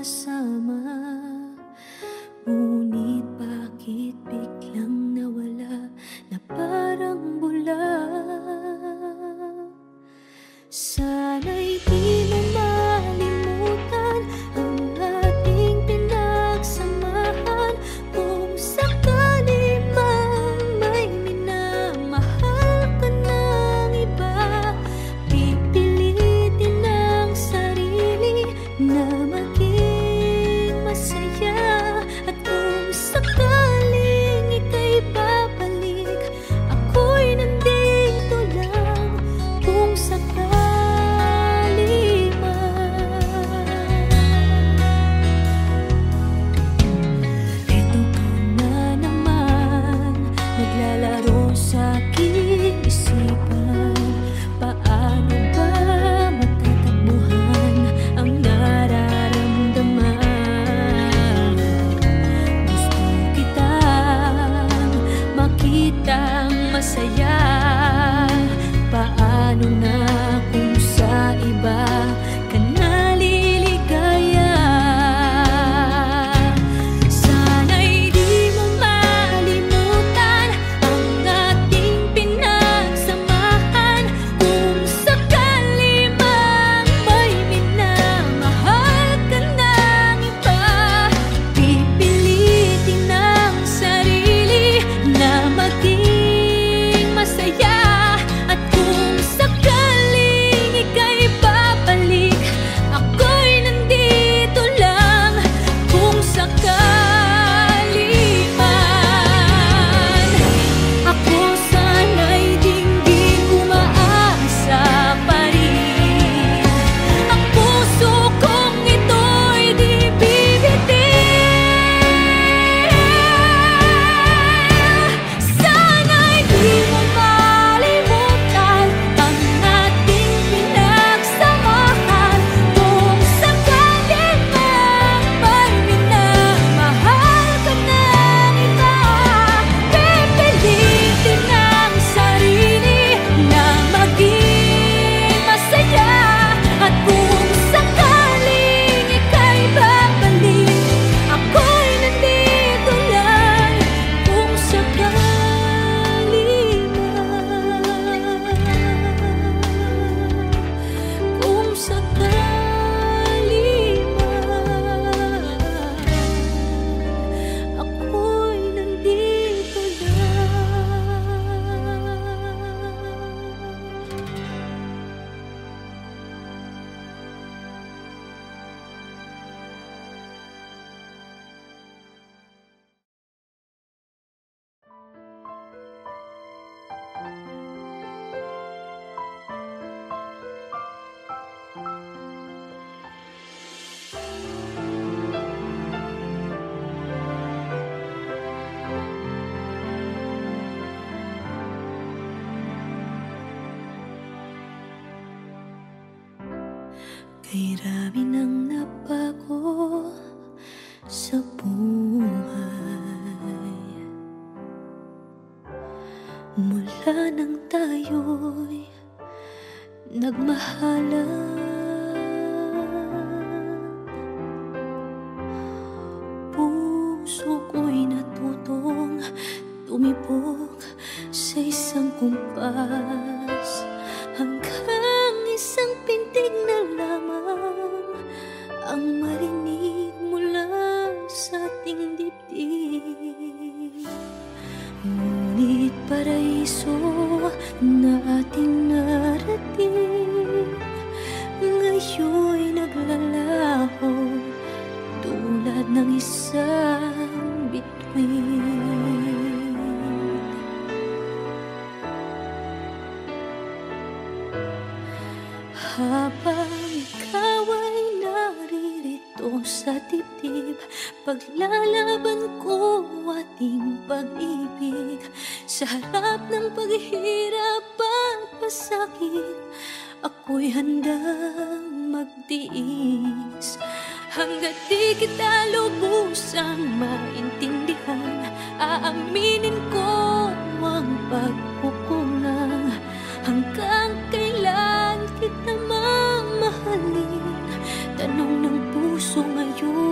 kasama. Ngunit bakit biglang nawala na parang bula? Sana'y di mo malimutan ang ating pinagsamahan. Kung sakali mang may minamahal ka ng iba, pipilitin ang sarili na maging masaya. At kung sakaling ika'y babalik, ako'y nandito lang kung sakali. Masaya, paano na kung sa iba ka naliligaya? Sana'y di mo malimutan ang ating pinagsamahan. Kung sakali mang may minamahal ka ng iba, pipilitin ang sarili na maging masaya. At kung sakaling ika'y babalik, ako'y nandito lang kung sakali man. Ako sana'y dinggin umaasa pa rin. Ang puso kong ito'y di bibitin. Sana'y di mo malimutan ang ating pinagsamahan. Kung sakali mang may minamahal ka ng iba, pipilitin ang sarili na maging masaya. At kung sakaling ika'y babalik, ako'y nandito lang kung sakali man. Kung sakali man, ako'y nandito lang. Kay rami nang nabago sa buhay, mula nang tayo'y nagmahalan. Puso ko'y natutong tumibok sa isang kumpas, hanggang isang pintig na lamang ang marinig mula sa ating dibdib. Ngunit paraiso na ating narating, ngayon'y naglalaho tulad ng isang bituin. Habang ikaw ay naririto sa dibdib, paglalaban ko ating pag-ibig. Sa harap ng paghihirap at pasakit, ako'y handang magtiis. Hanggat di kita lubusang maintindihan, aaminin ko ang pagkukulang. Hanggang kailan kita mamahalin? Tanong ng puso ngayon.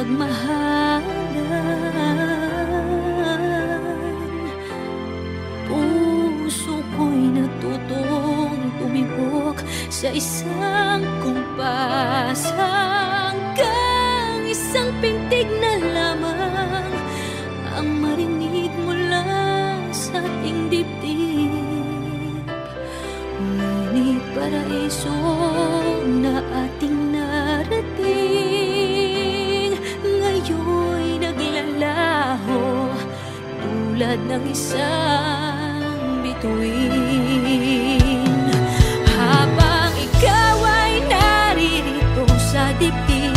nagmahalan. Puso ko'y natutong tumibok sa isang kumpas, hanggang isang pintig na lamang ang marinig mula sa ating dibdib. Ngunit paraiso na ating narating ngayon'y naglalaho tulad ng isang bituin. Habang ikaw ay naririto sa dibdib,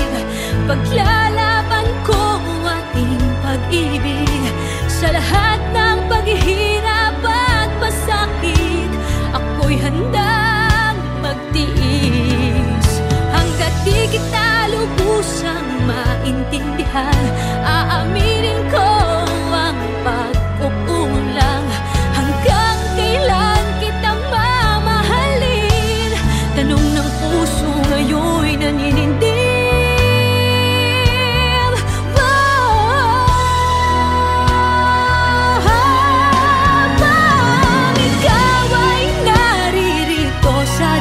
paglalaban ko ang ating pag-ibig. Sa lahat ng paghihirap at pasakit, ako'y handang magtiis. Hanggat di kita lubusang maintindihan, aaminin ko ang pagkukulang. Hanggang kailan kita mamahalin? Tanong ng puso ngayon'y naninindig.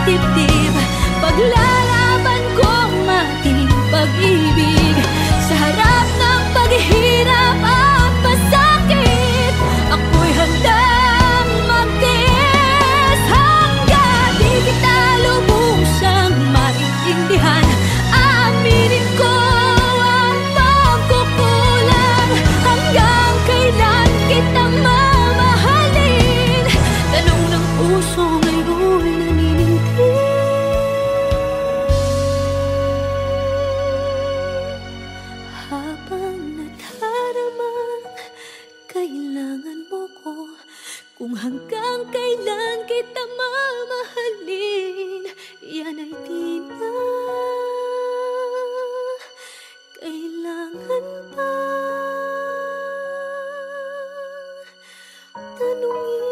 Dibdib, paglalaban ko ang ating pag-ibig. Sa harap ng paghihirap at pasakit, ako'y handang magtiis. Hanggang di kita lubusang maintindihan, aaminin ko ang pagkukulang. Hanggang kailan kita mamahalin? Tanong ng puso ngayon naninindig. Habang nadaramang kailangan mo ko, kung hanggang kailan kita mamahalin, yan ay di na kailangan pa tanungin.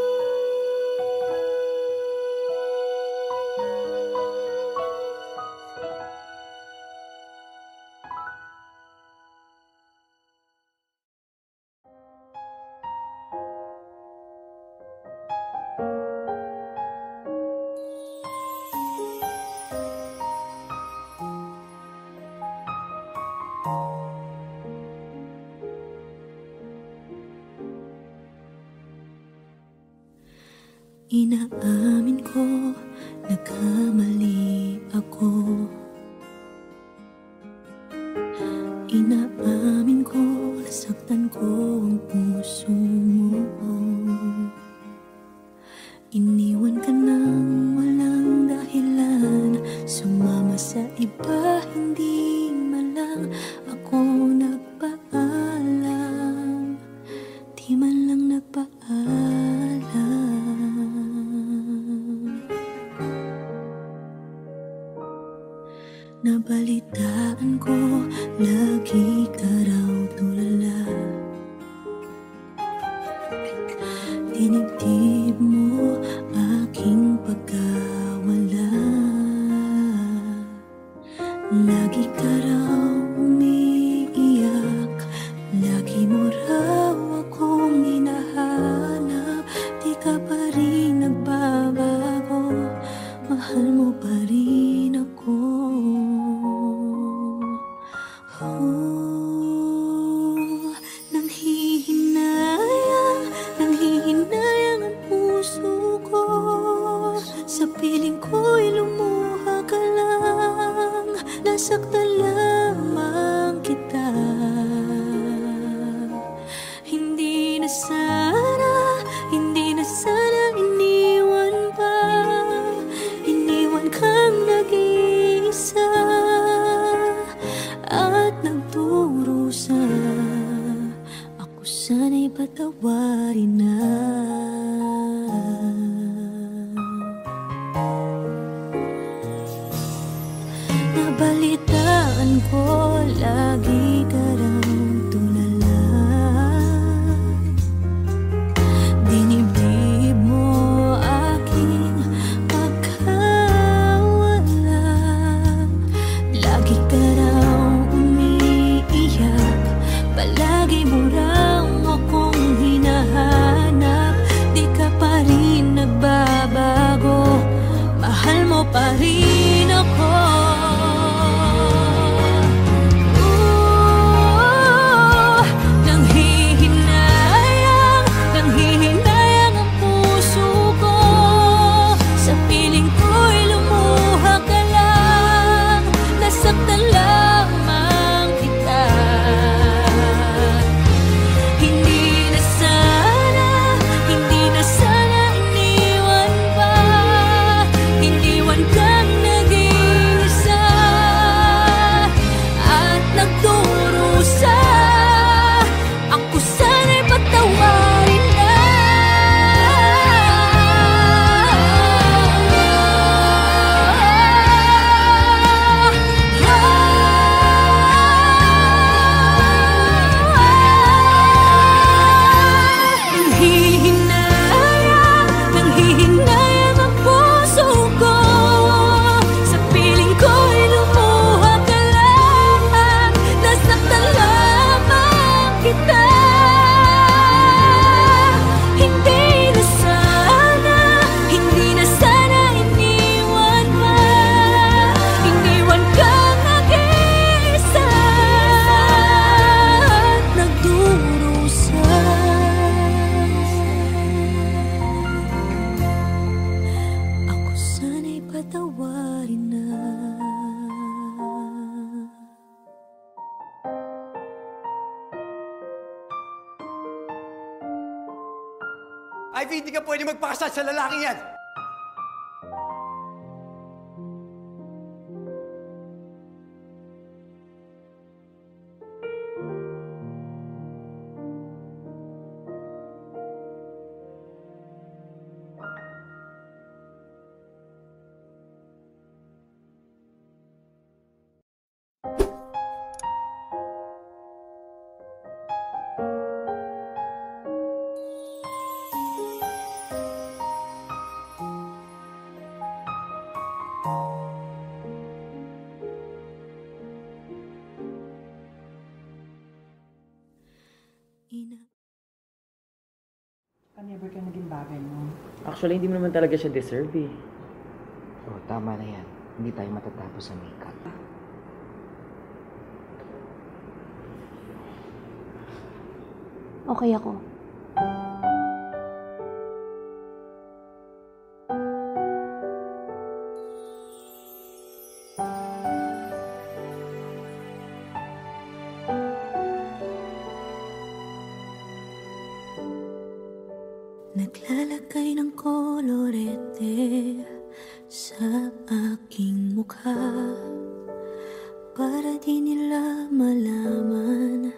Inaamin ko, nagkamali ako. Inaamin ko, nasaktan ko ang puso mo. Iniwan ka nang walang dahilan, sumama sa iba, hindi man lang ako nagpaalam. Di man lang nagpaalam. Nabalitaan ko, lagi ka raw tulala. Dinibdib mo aking pagkawala. Lagi ka raw umiiyak, lagi mo raw akong hinahanap. Di ka pa rin nagbabago, mahal mo pa rin ako. Nanghihinayang ang puso ko. Sa piling ko'y lumuha ka lang, nasaktan lamang kita. Hindi na sana iniwan pa. Iniwan kang nag-iisa at nagdurusa. Ako sana'y patawarin na. Nabalitaan ko, lagi ka raw tulala. Dinibdib mo aking pagkawala. Lagi ka raw umiiyak, pa rin ako. Nanghihinayang ang puso ko, sa piling ko'y lumuha ka lang, nasaktan lamang kita. Hindi na sana iniwan pa, iniwan kang nag-iisa at nagdurusa. Ako sana'y patawarin na. Nanghihinayang ang puso ko, sa piling ko'y lumuha ka lang, nasaktan lamang kita. Hindi na sana iniwan pa, iniwan kang nag-iisa at nagdurusa. Ako sana'y patawarin na. Ivy, hindi ka pwede magpakasal sa lalaking yan! Never ka naging bagay mo. Actually, hindi mo naman talaga siya deserve eh. Oh, tama na yan. Hindi tayo matatapos sa makeup. Okay ako. Naglalagay ng kolorete sa aking mukha, para di nila malaman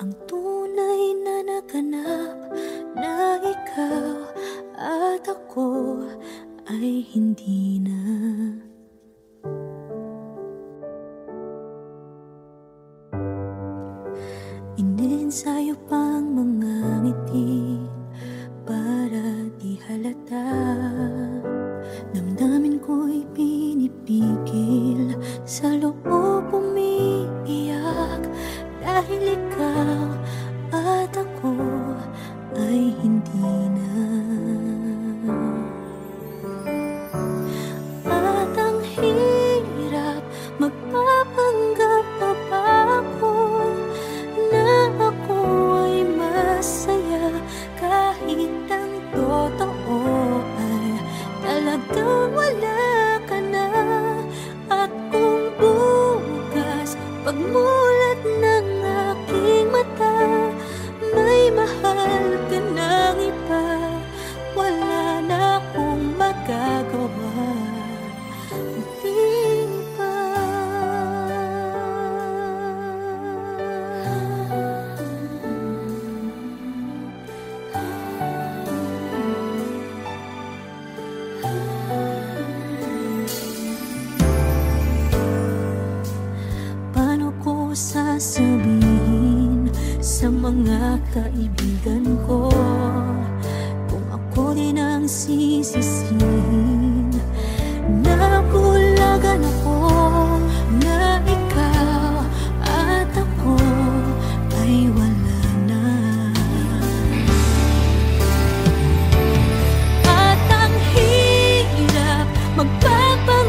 ang tunay na naganap, na ikaw at ako ay hindi na. Inensayo pang mga ngiti para di halata, damdamin ko'y pinipigil, sa loob umiiyak, dahil ikaw at ako ay hindi na. At ang hirap, magpapanggap pa ba ako na ako ay masaya, kahit ang totoo ay talagang wala ka na. At kung bukas pagmulat ng aking mata, may mahal ka ng iba, wala na akong magagawa. Di ba? Paano ko sasabihin sa mga kaibigan ko kung ako din ang sisisihin? Nabulagan ako na ikaw at ako ay wala na. At ang hirap magpapagawa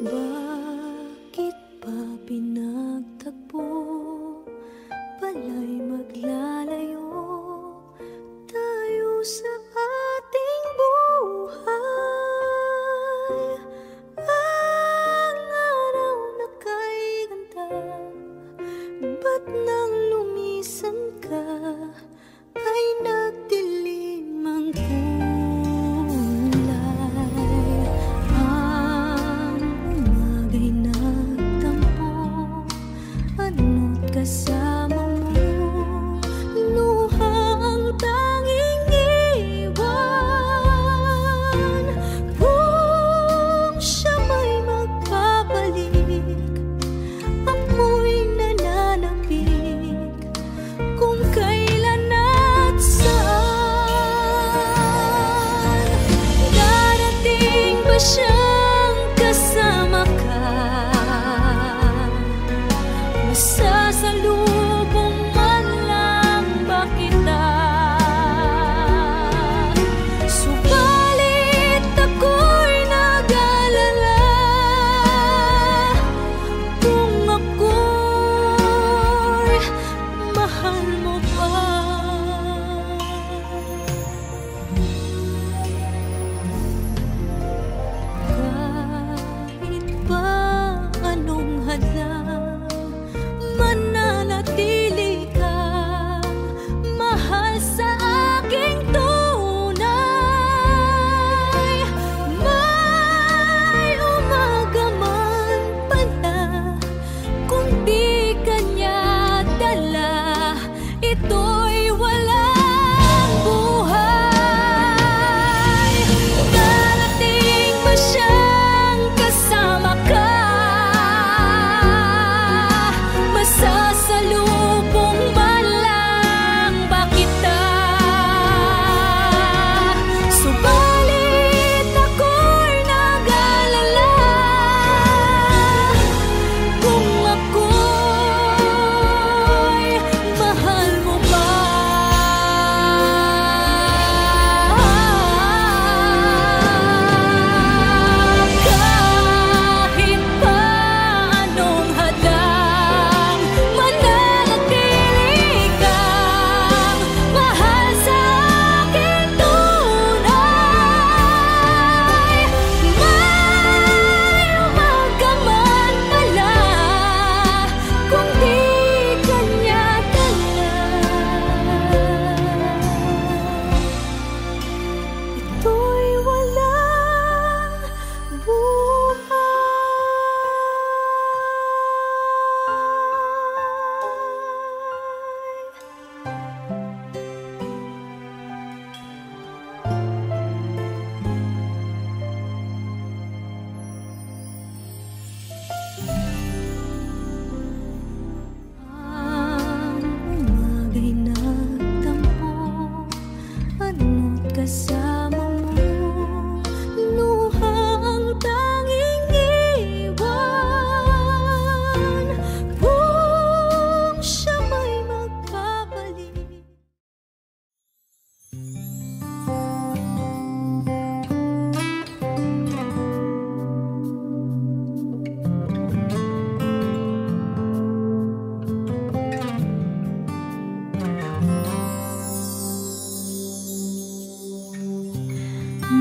Bakit ba pinagtagpo? Pala'y maglalayo tayo sa ating buhay. Ang araw na kay ganda, ba't nang lumisan ka ay nagdilim ang kulay? Ang umaga'y nagtampo, ano't kasama mo, luha ang tanging iwan. Kung siya may magpapalik, ako'y nananapig kung kailan at saan. Darating ba siyang kasama ka? Masasalubong man lang ba kita? Subalit ako'y nag-alala kung ako'y mahal mo pa. Kahit pa anong hadlang, mananatili kang mahal sa aking tunay. May umaga man pala, kung di kanya dala, ito'y walang buhay. Darating ba siyang kasama ka? Masasalubong man lang ba kita? Subalit ako'y nag-alala kung ako'y mahal mo pa. Kahit pa anong hadlang, mananatili kang mahal sa aking tunay. May umaga man pala, kung di kanya dala, ito'y walang buhay. Ang umaga'y nagtampo, ano't kasama mo, luha ang tanging iwan. Kung siya may magpapalik.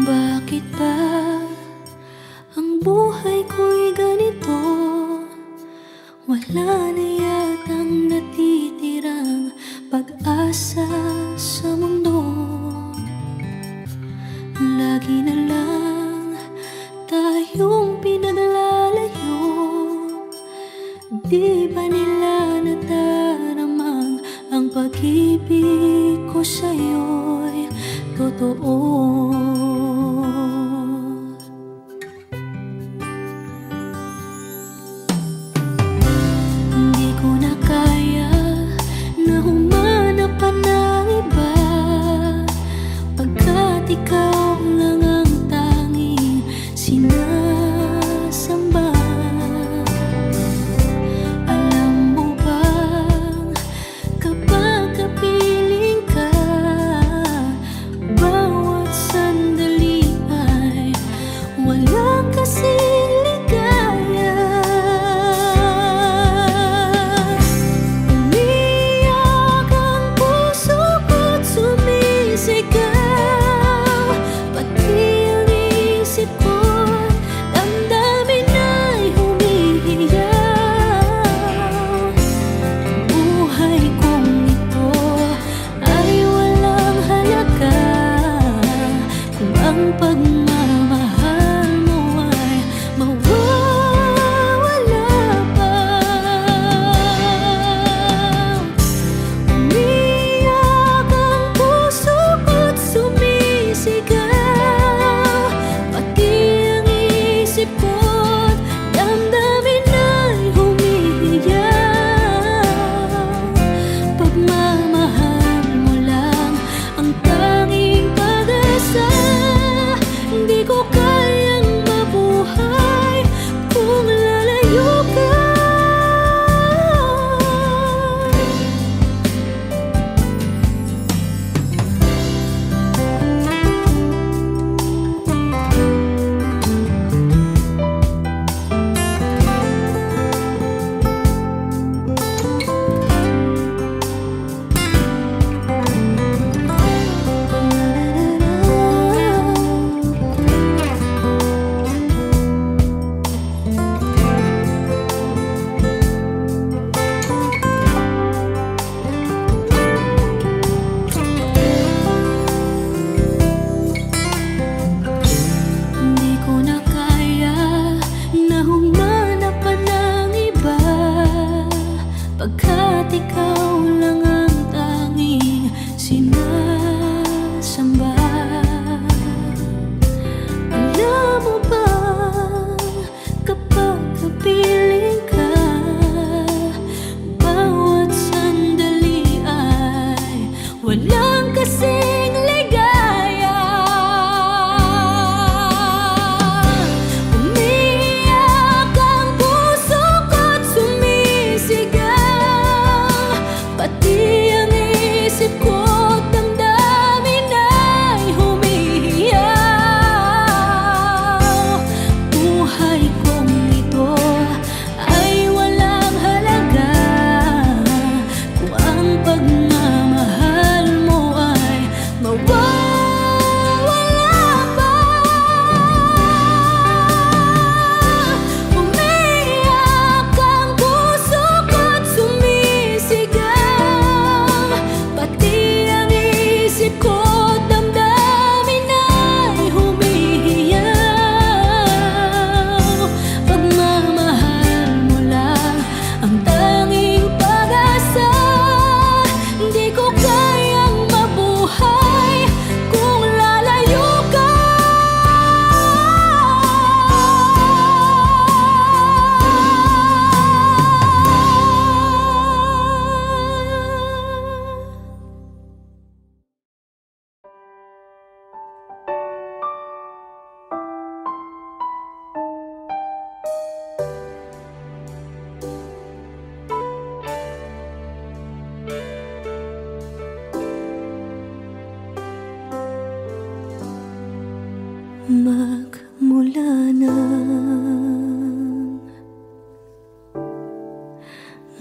Bakit ba ang buhay ko'y ganito? Wala na yatang natitirang pag-asa sa mundo. Lagi na lang tayong pinaglalayo. Di ba nila nadaramang ang pag-ibig ko sa'yo'y totoo? Hindi ko na kaya na humanap pa ng iba, pagkat ikaw lang ang tanging sinasamba. Alam mo bang kapag kapiling ka, bawat sandali magmula nang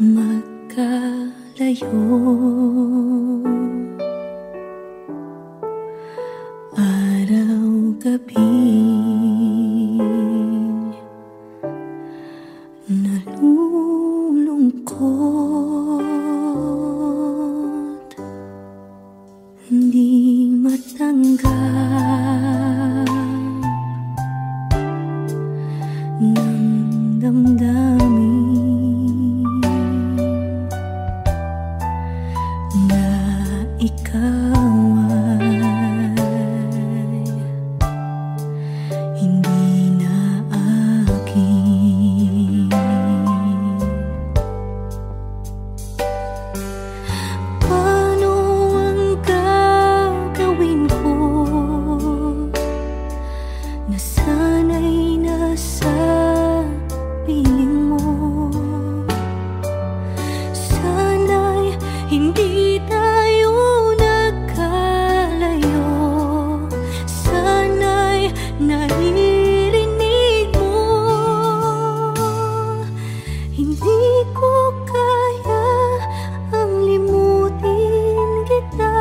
magkalayo. Araw-gabi nalulungkot, di matanggap ng damdamin na ikaw ay hindi na akin. Paano ang gagawin ko na sana'y nasa piling mo? Sana'y hindi tayo nagkalayo. Sana'y naririnig mo. Hindi ko kaya ang limutin kita.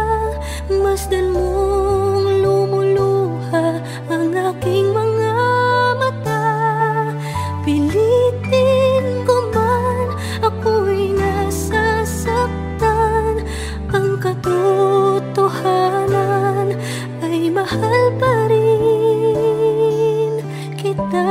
Masdan mong lumuluha ang aking mga mata. Pilitin ko man, ako'y nasasaktan. Ang katotohanan ay mahal pa rin kita.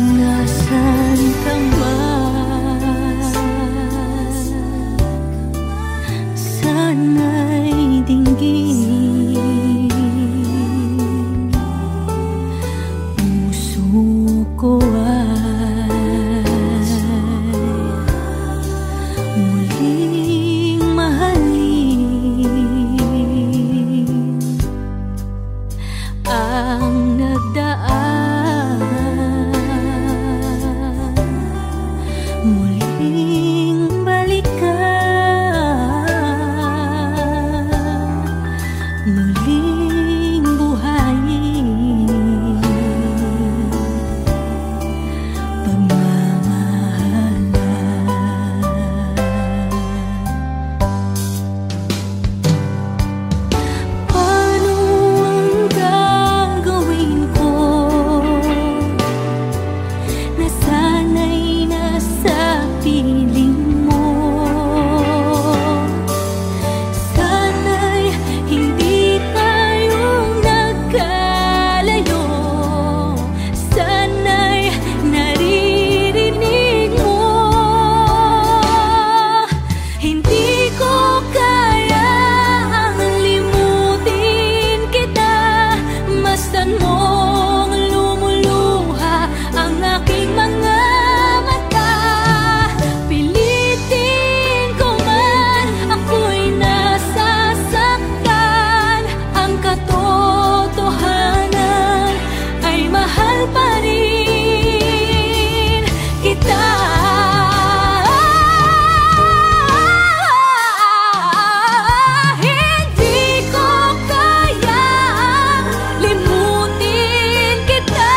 Nasaan ka man, sana'y dinggin. Puso ko ay muling mahalin ang nagdaan. Muling balikan, muling buhayin pagmamahalan. Paano ang gagawin ko na sana'y nasa piling mo? Sana'y hindi tayo nagkalayo. Sana'y naririnig mo. Hindi ko kaya ang limutin kita. Masdan mong lumuluha ang aking mga mata. Pilitin ko man, ako'y nasasaktan. Ang katotohanan ay mahal pa rin kita. Hindi ko kayang limutin kita.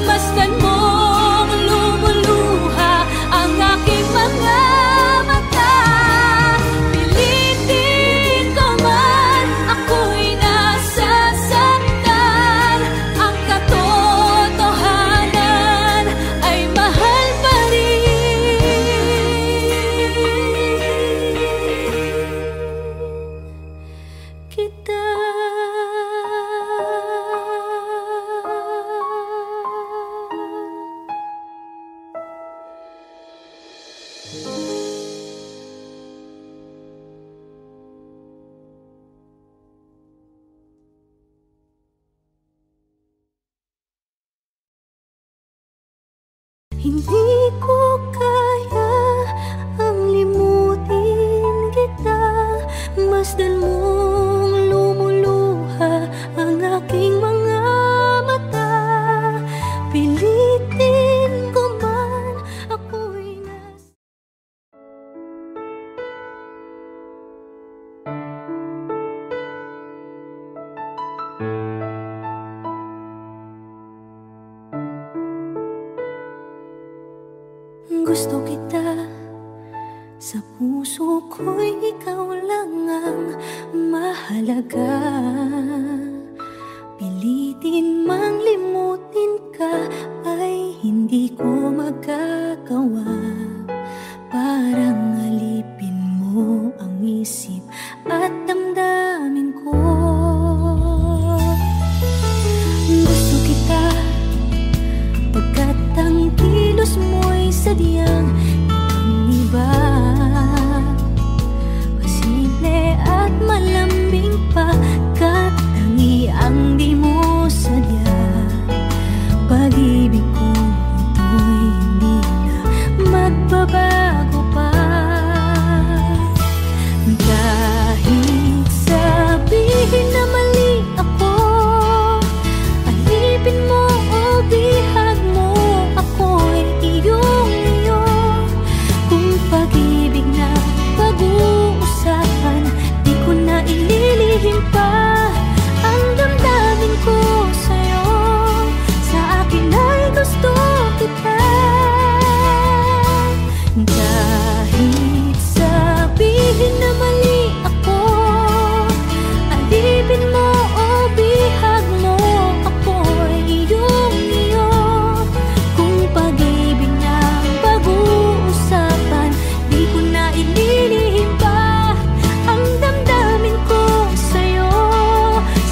Masdan mong lumuluha ang aking mga mata. Pilitin ko man, ako'y nasasaktan. Ang katotohanan ay mahal pa rin kita. Hindi ko kaya ang limutin kita. Masdan mong lumuluha ang aking mga mata. Gusto kita, sa puso ko'y ikaw lang ang mahalaga. Pilitin mang limutin ka ay hindi ko magagawa. Parang alipin mo ang isip at damdamin ko. Gusto kita, pagkat ang kilos mo'y sadyang ibang-iba. Pasimple at malambing pa, kat tangi ang di mo sadya. Pag-ibig ko ito'y hindi na magbabago pa. Kahit sabihin na mali ako, alipin mo o bihag mo, ako'y iyong-iyo. Kung pag-ibig na pag-uusapan, di ko na ililihim pa ang damdamin ko sa'yo. Sa akin ay gusto kita. Kahit sabihin na mali ako, alipin mo o bihag mo, ako'y iyong-iyo. Kung pag-ibig na pag-uusapan, di ko na ililihim pa ang damdamin ko sa'yo.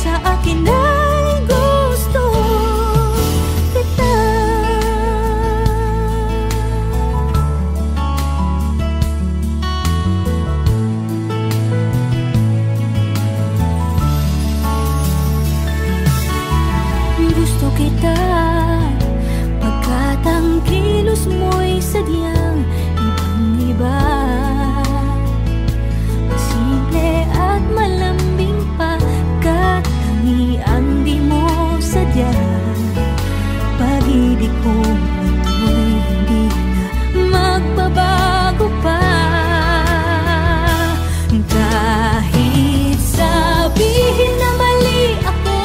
Sa akin ay gusto kita. Gusto kita, pagkat ang kilos mo'y sadyang ibang-iba. Simple at malambing pa, kat tangi ang di mo sadya. Pag-ibig ko ito'y hindi na magbabago pa. Kahit sabihin na mali ako,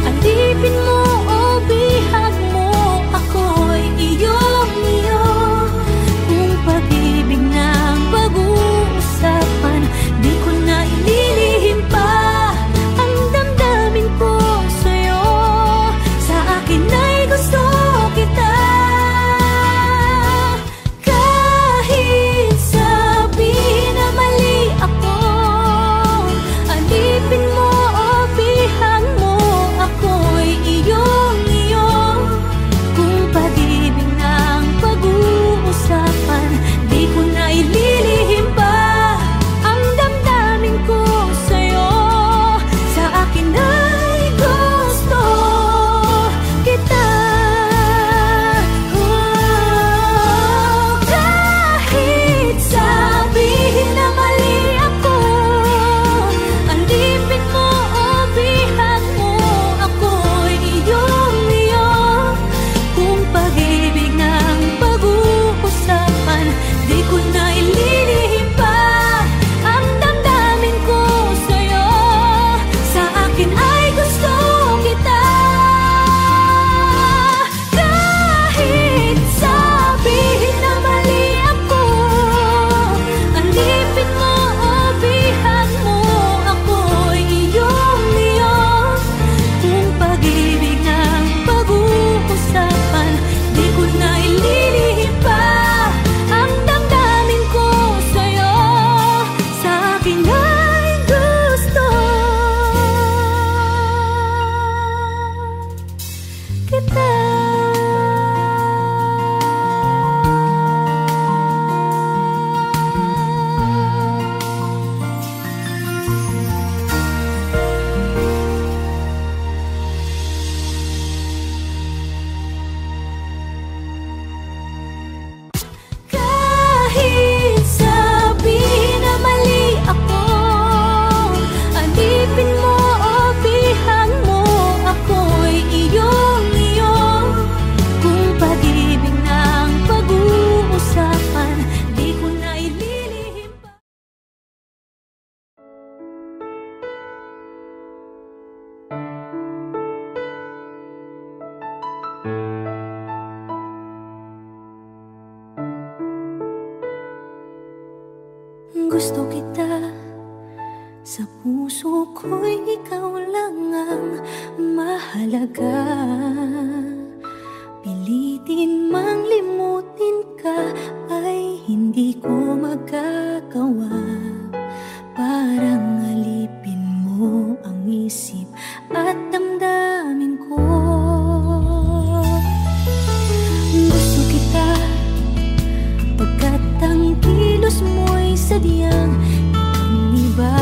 alipin mo o bihag mo, ako'y iyong-iyo. Kung pag-ibig na pag-uusapan, di ko na ililihim pa ang damdamin ko sa'yo. Sa akin ay gusto kita. Gusto kita, sa puso ko'y ikaw lang ang mahalaga. Pilitin mang limutin ka ay hindi ko magagawa. Parang alipin mo ang isip at damdamin ko. Gusto kita pagkat ang kilos mo'y sadyang ibang-iba.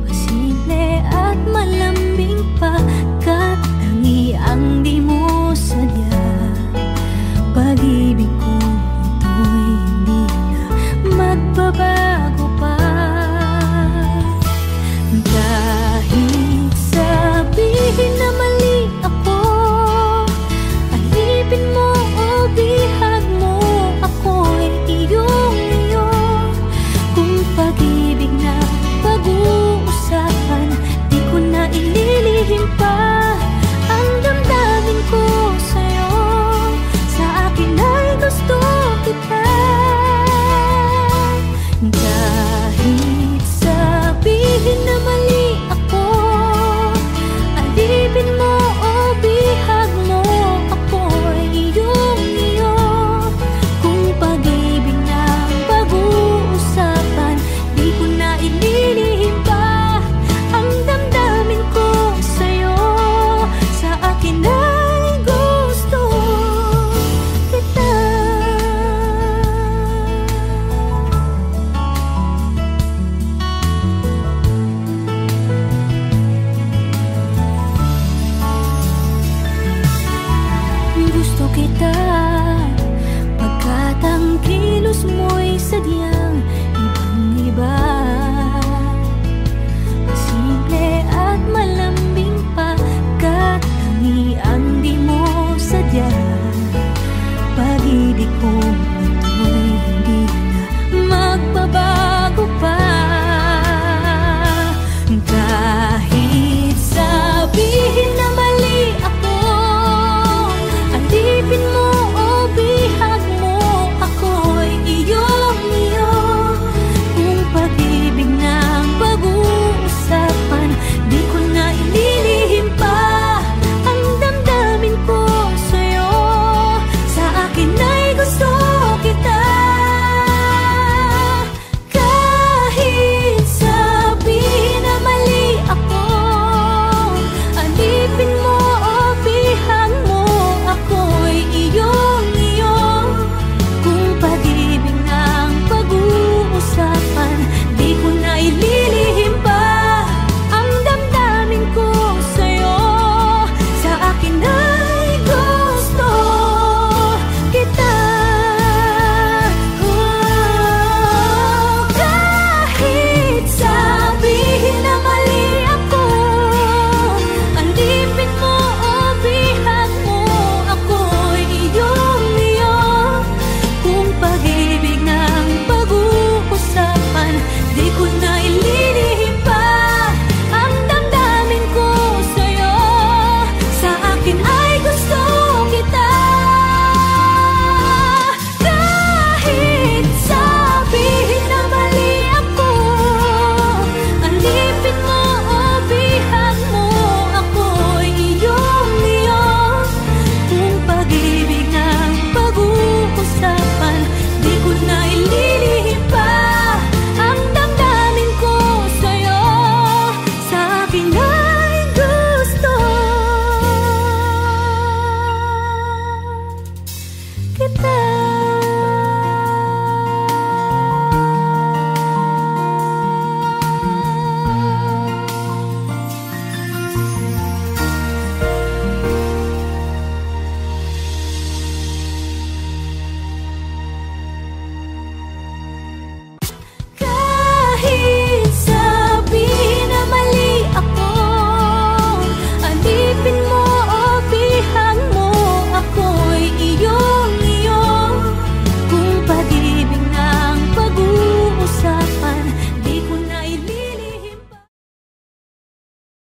Masimple at malambing pa